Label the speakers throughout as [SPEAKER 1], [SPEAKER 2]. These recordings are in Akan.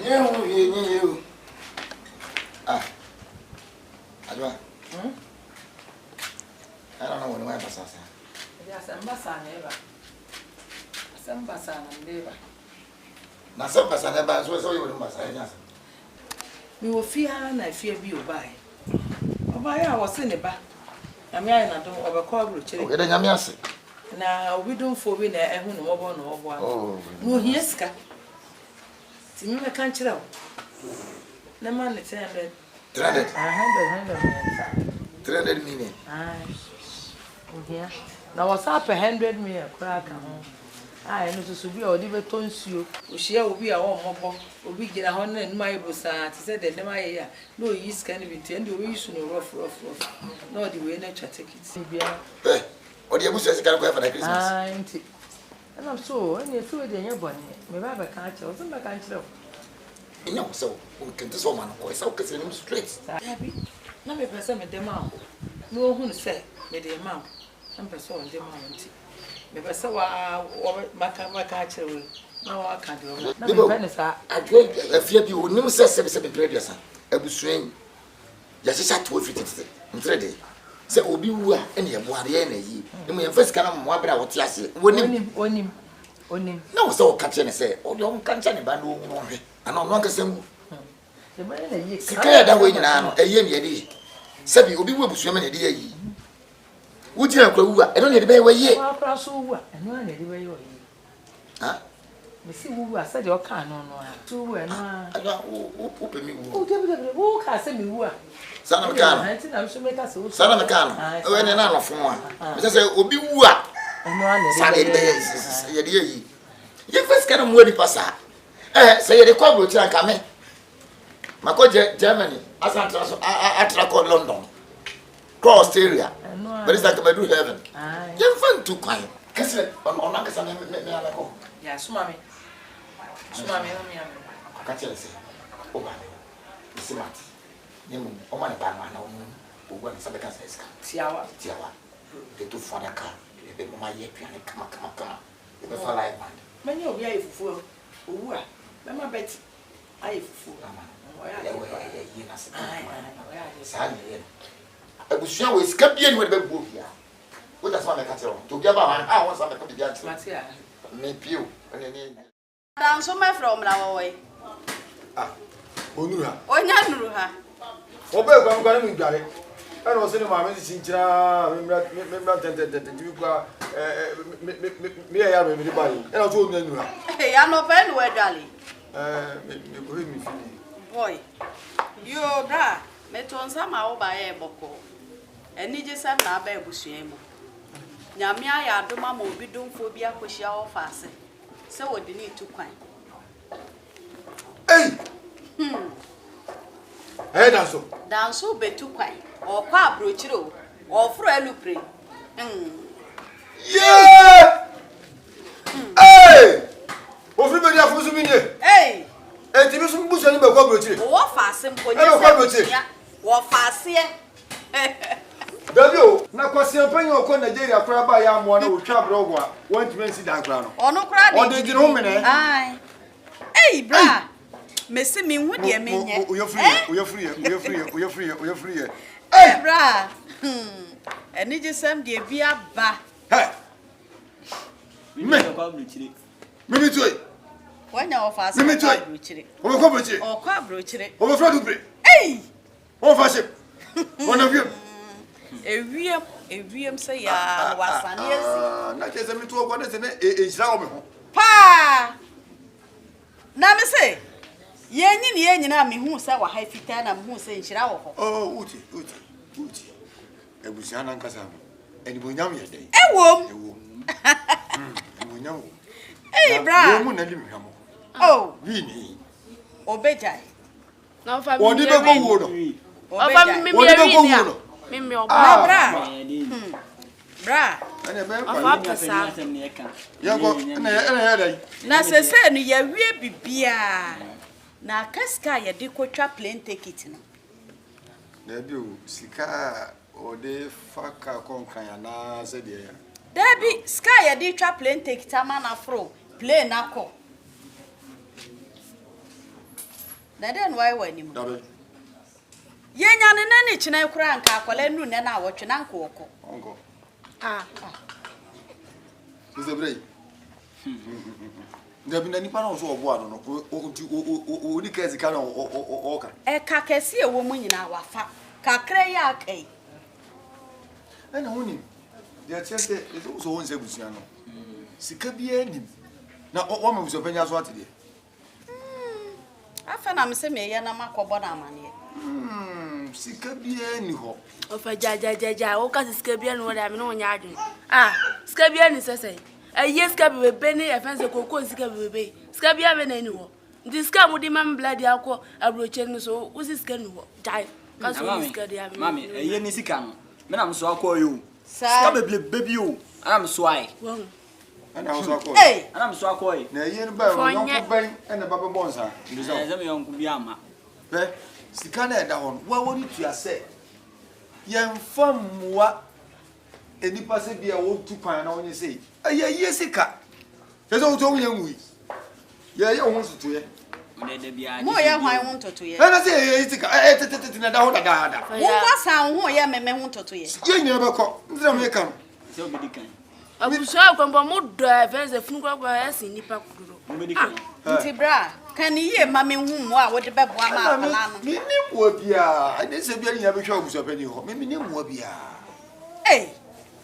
[SPEAKER 1] You. Ah. Adwa. I don't know what my boss says.
[SPEAKER 2] Yes, ambassador never. Ambassador never.
[SPEAKER 1] Na some person never so you must say yes.
[SPEAKER 2] We will fear and I fear you by. Oba I was in the back. I mean I don't overcall brooch.
[SPEAKER 1] Okay, then yamiase.
[SPEAKER 2] Now we don't for win a who no one or one. Oh, no, yes, cat. Timmy can't chill out. The man is 300.
[SPEAKER 1] 300 million.
[SPEAKER 2] Aye. Yeah. Now what's up 100 million crack? I know to be or even tonsu. She will be our mobile. We get 100 and my boss said that my no yeast can be tend to use no rough. No, the way nature take it.
[SPEAKER 1] Eh, what you say can go for the Christmas.
[SPEAKER 2] And I'm so, and you're through the Boni. Maybe I can't tell some can't tell.
[SPEAKER 1] No, so we can this woman or so kissing him straight.
[SPEAKER 2] No, me person with the mouth. No, who say, with the mouth. Some person with the mouth. Me person my catcher will. No, I can't do it.
[SPEAKER 1] I drink a few people who never says 7 previous. Abusua. Just shut to 50 in 3 days. Say, Obi, any of one year. And we first come one better what you say. When him. No, so catching and say, oh, don't catch any band. And I'm not a single. The man that way now, a year. Sabi Obi will swim in a day. Would you have I don't need to be away yet. And one anyway. Ah, Missy, who I said your car no, 2 and I don't open me. Who can say me who? Son of a gun, I'm sure make us son of a gun. When another from one. Just say, Obi woo. And one Saturday. You first get a moody passer. Say the cobble can come in. Mako Germany, as I track on London. Cross Australia. But it's like I do heaven. You're fun too kind. Kiss it on Uncle Sam. Yes, Mammy. I can't tell you. Oh, my. Smart. You oh, my banana. Who wants some business? Tiawa. The 2 for the car. My yep, and come. The for life, man. Many of you fool. Who are? Mamma Betty. I fool. Abusua we escape bien we be bo bia. What does one make at all? To give about I want some to be at Matia. Me pio.
[SPEAKER 3] Dan so my from na way.
[SPEAKER 1] Ah. Onura.
[SPEAKER 3] Onya nuru ha.
[SPEAKER 1] Obe kwa mu dware. E no se ni ma me chinchira me tete you kwa me ya me di bayi. E no so onya nuru ha.
[SPEAKER 3] Ya no pe no we dwale.
[SPEAKER 1] Me ko mi fini.
[SPEAKER 3] Boy. Yo bra, me ton sama wo ba ye boko. Eni je sam na ba ebusua mu. Nyame aya adoma ma obi domfo bi akohia wo faase. Se wodi ni tu kwan.
[SPEAKER 1] Hey. Hey danso.
[SPEAKER 3] Danso betu kwan. O kwa abrochire o. O fro alupre.
[SPEAKER 1] Yeah. Hey. O fri be dia fusu mi ne.
[SPEAKER 3] Hey.
[SPEAKER 1] Enti bi so busu ni be kwa abrochire.
[SPEAKER 3] Wo faase mponye. Wo faase.
[SPEAKER 1] David, na kwasi ampanyi okọ Nigeria kura ba ya mo na otwa brogwa 120 dan kura no.
[SPEAKER 3] Ono kura de.
[SPEAKER 1] Ode gine homene.
[SPEAKER 3] Ai. Ei bra. Mesi mi hu de menye.
[SPEAKER 1] Uyo free.
[SPEAKER 3] Ei bra. Eni je sam de bia ba.
[SPEAKER 1] Hey. Me toy.
[SPEAKER 3] Wanya ofase.
[SPEAKER 1] Me toy. O ko brochire.
[SPEAKER 3] O kwa brochire.
[SPEAKER 1] O fra du bre.
[SPEAKER 3] Ei.
[SPEAKER 1] O fa ship. One of you.
[SPEAKER 3] Ewiem say ya wasane asi.
[SPEAKER 1] Na kese mi to ogwa de se na ejira wo me ho.
[SPEAKER 3] Pa! Na me say ye nyina me hu say wa ha fita na me hu say nhira wo ho.
[SPEAKER 1] Oh, uti. Abusua na nkasa no. Eni bonyam ye den.
[SPEAKER 3] Ewom.
[SPEAKER 1] Bonyam.
[SPEAKER 3] Hey bra.
[SPEAKER 1] Wo mu na lim hwamo.
[SPEAKER 3] Oh.
[SPEAKER 1] Vini.
[SPEAKER 3] Obejai.
[SPEAKER 4] Na fa
[SPEAKER 1] Wodi be ko wo no.
[SPEAKER 4] Ofa mi
[SPEAKER 1] Wodi be ko wo no.
[SPEAKER 4] Mimi oba
[SPEAKER 3] bra. Bra.
[SPEAKER 1] Ana be
[SPEAKER 4] afa pesa.
[SPEAKER 1] Yango na ya dai.
[SPEAKER 3] Na sese no ya wie bibia. Na kaska ya de kotwa plane ticket no.
[SPEAKER 1] Na bi o sika o de faka konkan ya na se de ya.
[SPEAKER 3] Dabi sky ya de twa plane ticket ama na fro plane akọ. Na den why wanim.
[SPEAKER 1] Dabe.
[SPEAKER 3] Yenya ne na ne china kura nka akwala nu ne na awotwe na nka okọ.
[SPEAKER 1] Onko.
[SPEAKER 3] Ah.
[SPEAKER 1] Zebrei. Dabi na nipa na so obo ado no. O ni kezi ka na o ka.
[SPEAKER 3] E ka kesi e wo mu nyina wafa. Kakra ya akai.
[SPEAKER 1] E na honi. Dia chese e so won se busua no. Sika bia nim. Na o ma busua panya so atede.
[SPEAKER 3] Afa na me se me ye na makobo na amane.
[SPEAKER 1] Sika bia ni ho.
[SPEAKER 4] Ofa ja o ka sika bia no da me no nya adwen. Ah, sika bia ni sese. Yes ka bebe ni e fanse kokon sika bebe. Sika bia be na ni ho. Ndi sika mu di mam blood akọ abroche ni so usi sika ni ho. Jai. Ka so sika dia be.
[SPEAKER 5] Mami, ni sika no. Me na so akọ yo.
[SPEAKER 3] Sika
[SPEAKER 5] bebe yo. Ana me so ai.
[SPEAKER 4] Won.
[SPEAKER 1] Ana so akọ.
[SPEAKER 5] Ana me so akọ yi.
[SPEAKER 1] Na eye no ba yo yonko ban ena baba bonsa. Ndi so.
[SPEAKER 5] Ze me yonko bi ama.
[SPEAKER 1] Be sika na eda ho no. Wa woni tua se. Yemfa mwa enipa se bia wo tu kwan na wonye sei. Ye sika. Yeso wo to wo yi. Ye ho suto ye.
[SPEAKER 5] Me de bia.
[SPEAKER 3] Mo ye hwan ho ntoto ye.
[SPEAKER 1] Na se ye sika. Tete na da ho da.
[SPEAKER 3] Wo kwasa ho ye meme ho ntoto ye.
[SPEAKER 1] Ye nyina be ko. Ndira me kan.
[SPEAKER 5] Se obi di kan.
[SPEAKER 4] Abusua kwamba mo do fanse funu kwa esi nipa kuduro.
[SPEAKER 5] Mo di kan.
[SPEAKER 3] Nti bra, kan ye mame hu mo a wo de beboa ma akala no.
[SPEAKER 1] Mi ni mo bia. Ade se bia nya be hwa obuso pani ho. Mi ni mo bia.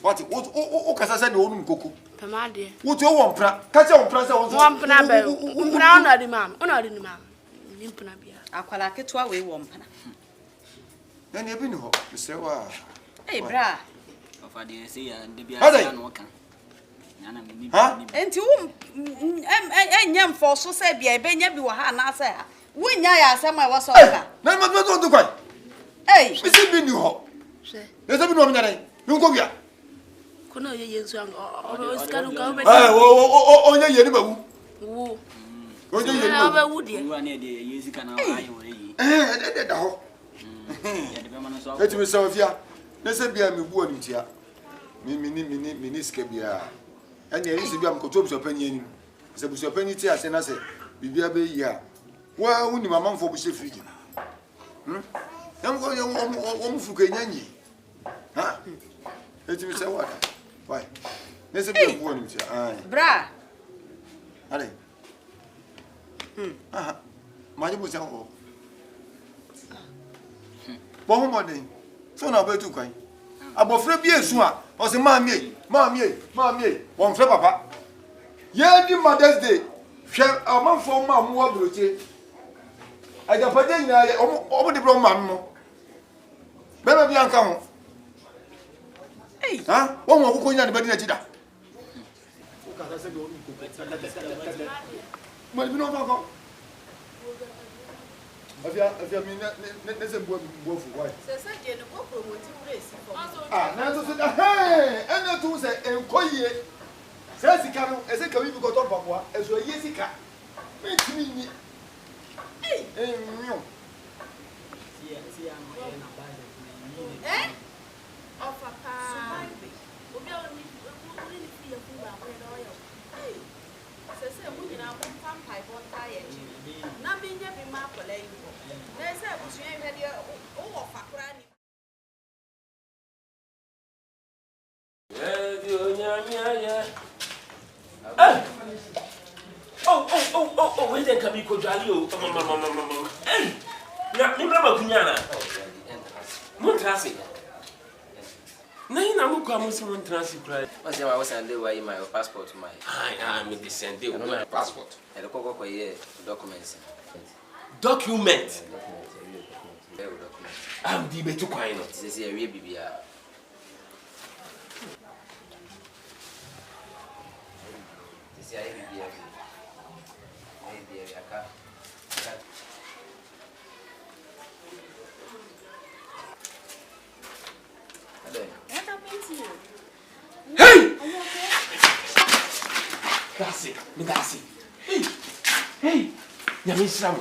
[SPEAKER 1] What o kasa se de onum koko.
[SPEAKER 4] Pamade.
[SPEAKER 1] Wo to wo mpra. Ka se wo mpra se wo.
[SPEAKER 4] Wo mpra be. Mpra ona di mam. Ona di ni mam. Ni mpra bia.
[SPEAKER 3] Akwala ketwa we wo mpana.
[SPEAKER 1] Na ne bi ni ho. Mi se wa.
[SPEAKER 3] Bra.
[SPEAKER 5] Ofa de se ya de bia se na oka. Nyana me ni.
[SPEAKER 3] Enti wo enyam fo so se bia e benya bi wo ha na se ha. Wo nya ya asem a wo so ka.
[SPEAKER 1] Na ma to kwai. Mi se bi ni ho.
[SPEAKER 4] Se.
[SPEAKER 1] Ne se bi no mi na dai. Mi ko bia.
[SPEAKER 4] Kono ye yensu an o skaru ka obe.
[SPEAKER 1] Onye ye ni ba wu.
[SPEAKER 4] Wu.
[SPEAKER 1] Onye ye ni
[SPEAKER 4] Na
[SPEAKER 1] ba
[SPEAKER 4] obe wu de.
[SPEAKER 5] Wu ani de ye sika na ayi wo yi.
[SPEAKER 1] De da ho.
[SPEAKER 5] Ya de be ma no so.
[SPEAKER 1] Eti mi se ofia. Ne se bia mi bu oni tia. Mi ni ske bia. Ani eri se bia m ko to buso pani ani. Se buso pani ti ase na se bibia be yi a. Wa uni mama mfo bu se friji. Yam ko yam fu ke nyanyi. Ha? Eti mi se wa. Why? Ne se bia bu oni tia.
[SPEAKER 3] Bra.
[SPEAKER 1] Ale. Aha. Ma je bu se o. Bo ho mo den. So na ba tu kwan. Abofra bi esu a, o se maami, won fre papa. Ye di Mother's Day. Hwe amanfo ma mo wa broche. Ajapade nyina ye omo de bro ma mo. Bebe bi anka ho. Ha? Won wo kokko nya de bedi na chida. O ka se de onu kokko. Mo bi no fa ko. Avia mi ne se bo fu why?
[SPEAKER 3] Se je no ko promote race for.
[SPEAKER 1] Na so ena tu se enkoye. Se sika no, ese ka wi bi ko to papoa, eso ye sika. Me timi ni. Nyo.
[SPEAKER 5] Si ya no ye na ba de.
[SPEAKER 4] Ofa pa. Obi o ni ni fi ya fu ba ko do yo.
[SPEAKER 3] Se mu nyina mo pam pai bon ta ye. Na bi nya bi ma kola yi ko. Na se abusu ye hwe de o wo fakura ni.
[SPEAKER 6] Oh, where they can be Kojalio. Hey, Nibra Kunyana. Montrasi. Nine, I'm going to Montrasi.
[SPEAKER 7] I was sending away my passport to my.
[SPEAKER 6] I am the sending my passport.
[SPEAKER 7] And the Coco documents.
[SPEAKER 6] Document. I'm the better kind of.
[SPEAKER 7] This is a real BBR. This is a BBR.
[SPEAKER 6] Hey! That's it. Hey! Hey! Yamisram.